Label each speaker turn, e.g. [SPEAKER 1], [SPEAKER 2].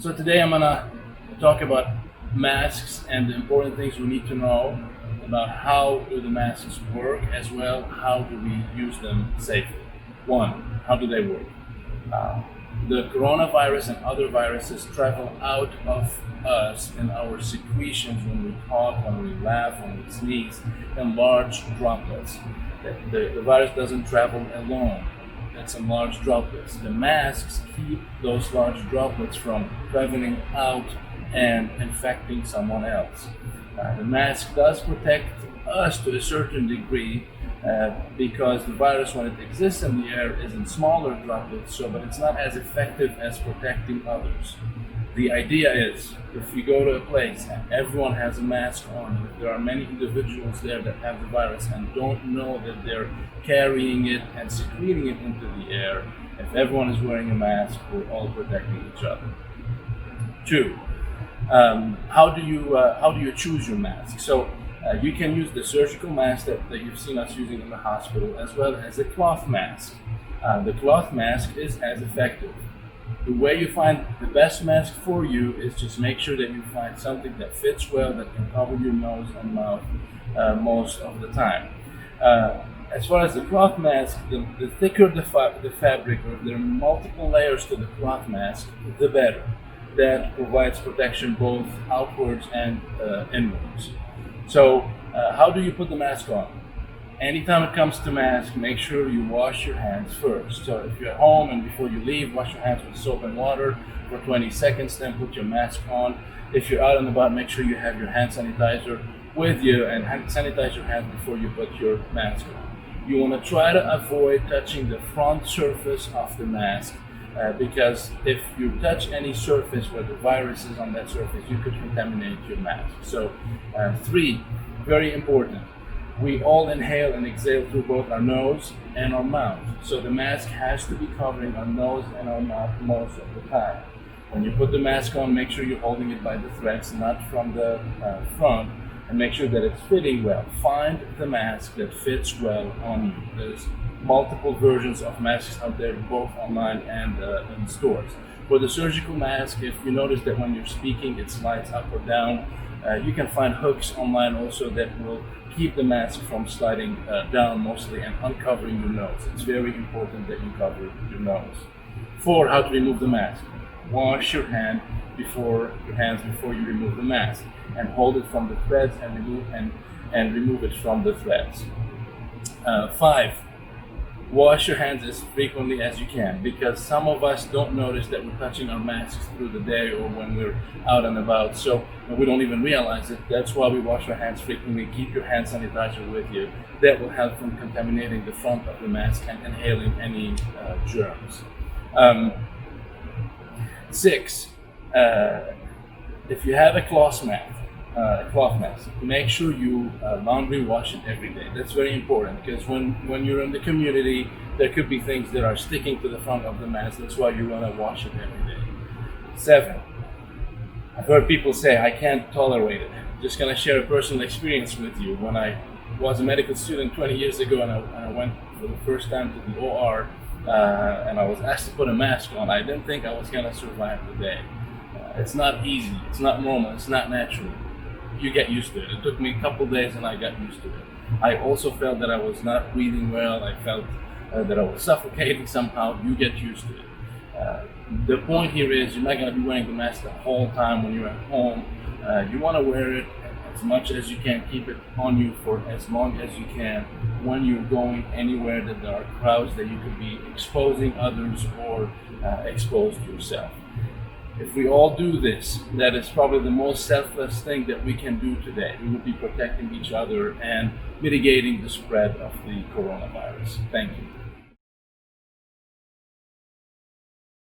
[SPEAKER 1] So today I'm gonna talk about masks and the important things we need to know about how do the masks work, as well how do we use them safely. One, how do they work? Uh, the coronavirus and other viruses travel out of us in our secretions when we talk, when we laugh, when we sneeze, in large droplets. The virus doesn't travel alone. That's in large droplets. The masks keep those large droplets from traveling out and infecting someone else. The mask does protect us to a certain degree because the virus, when it exists in the air, is in smaller droplets, but it's not as effective as protecting others. The idea is, if you go to a place and everyone has a mask on, if there are many individuals there that have the virus and don't know that they're carrying it and secreting it into the air, if everyone is wearing a mask, we're all protecting each other. Two, how do you choose your mask? So you can use the surgical mask that you've seen us using in the hospital, as well as a cloth mask. The cloth mask is as effective. The way you find the best mask for you is just make sure that you find something that fits well, that can cover your nose and mouth most of the time. As far as the cloth mask, the thicker the fabric, or if there are multiple layers to the cloth mask, the better. That provides protection both outwards and inwards. So how do you put the mask on? Anytime it comes to mask, make sure you wash your hands first. So if you're at home and before you leave, wash your hands with soap and water for 20 seconds, then put your mask on. If you're out and about, make sure you have your hand sanitizer with you and sanitize your hands before you put your mask on. You want to try to avoid touching the front surface of the mask because if you touch any surface where the virus is on that surface, you could contaminate your mask. So three, very important. We all inhale and exhale through both our nose and our mouth. So the mask has to be covering our nose and our mouth most of the time. When you put the mask on, make sure you're holding it by the threads, not from the front, and make sure that it's fitting well. Find the mask that fits well on you. There's multiple versions of masks out there, both online and in stores. For the surgical mask, if you notice that when you're speaking, it slides up or down, you can find hooks online also that will keep the mask from sliding down mostly and uncovering your nose. It's very important that you cover your nose. Four, how to remove the mask. Wash your hands before you remove the mask, and hold it from the threads and remove it from the threads. Five, wash your hands as frequently as you can, because some of us don't notice that we're touching our masks through the day or when we're out and about, so we don't even realize it. That's why we wash our hands frequently. Keep your hand sanitizer with you. That will help from contaminating the front of the mask and inhaling any germs. Six, if you have a cloth mask, make sure you laundry wash it every day. That's very important, because when you're in the community, there could be things that are sticking to the front of the mask. That's why you want to wash it every day. Seven, I've heard people say, I can't tolerate it. I'm just going to share a personal experience with you. When I was a medical student 20 years ago and I went for the first time to the OR and I was asked to put a mask on, I didn't think I was going to survive the day. It's not easy, it's not normal, it's not natural. You get used to it. It took me a couple days and I got used to it. I also felt that I was not breathing well. I felt that I was suffocating somehow. You get used to it. The point here is you're not going to be wearing the mask the whole time when you're at home. You want to wear it as much as you can. Keep it on you for as long as you can when you're going anywhere that there are crowds that you could be exposing others or exposed yourself. If we all do this, that is probably the most selfless thing that we can do today. We will be protecting each other and mitigating the spread of the coronavirus. Thank you.